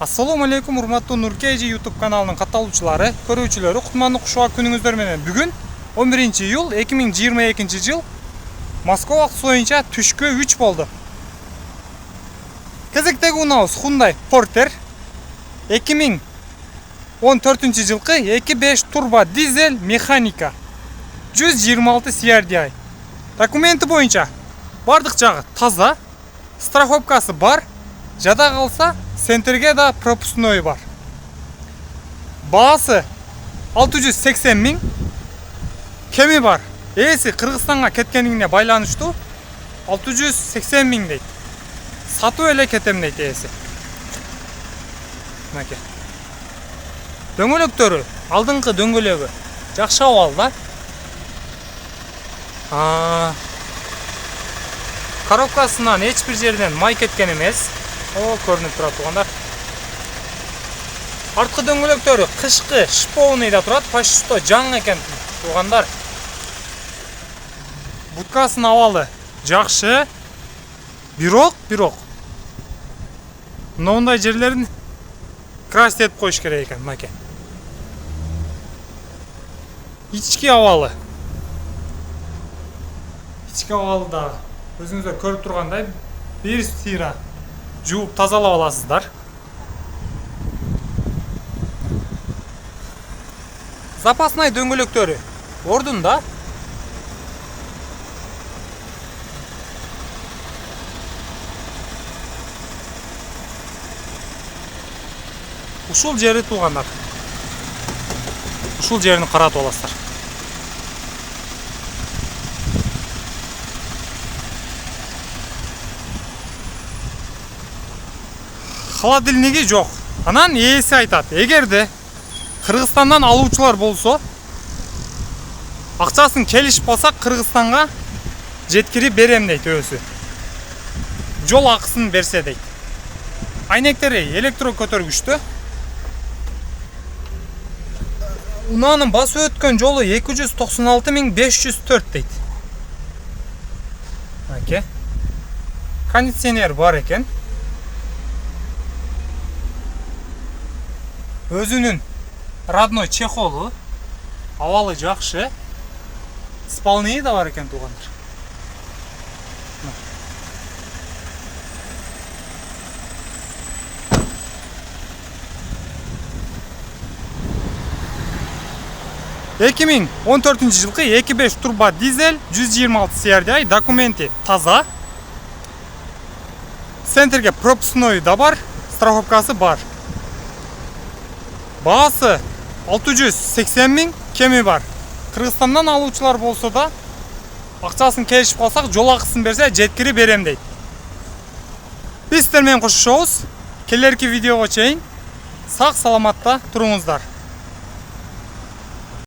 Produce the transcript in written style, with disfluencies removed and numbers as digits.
Assalamu alaikum урматтуу Нуркейжи YouTube каналынын катталуучулары, көрүүчүлөрү, кутмандуу кушуак күнүңүздөр менен. Бүгүн 11-iyul 2022-yıl Moskva убактысы боюнча түшкө 3 болду. Кезектеги унаабыз Hyundai Porter 2014-жылкы 2.5 турбо дизель механика 126 CRDI. Документи боюнча бардык жагы таза, страховкасы бар, жада калса центрге да пропускной бар. Баасы 680 миң, кеми бар. Ээси Кыргызстанга кеткенине байланыштуу 680 миң дейт. Сатып эле кетем дейт ээси. Мынакей. Дөңгөлөктөрү, алдыңкы дөңгөлөгү жакшы абалда. Коробкасынан эч бир жерден май кеткен эмес. Көрүнүп турат туугандар. Арткы дөңгөлөктөрү кышкы шповныйда турат, почти что жаңы экен туугандар. Будкасынын абалы жакшы. Бирок мындай жерлерин красить этип коюш керек экен, мынакей. Ички абалы. Ички абалы да өзүңүздөр көрүп тургандай бир сыйра жууп тазалап аласыздар. Запасный дөңгөлөктөрү ордунда. Ушул жери туугандар. Ушул жерин каратып аласыздар. Холодильниги жок. Анан ээси айтат, эгерде Кыргызстандан алуучулар болсо, акчасын келишип калсак Кыргызстанга жеткирип берем дейт өзү. Жол акысын берсе дейт. Айнектери электро көтөргүчтө. Унаанын басып өткөн жолу 296.504 дейт. Оке. Кондиционер бар экен. Өзүнүн родной чехолу, абалы жакшы. Спалнии да бар экен туугандар. Эки миң 14-жылкы 2.5 турбо дизель 126 CRDI, документи таза. Центрге пропускной да бар, страховкасы бар. Баасы 680 миң, кеми бар. Кыргызстандан алуучулар болсо да акчасын келишип калсак, жол акысын берсе жеткирип берем дейт. Биз сиздер менен кошушобуз. Келерки видеого чейин сак саламатта туруңуздар.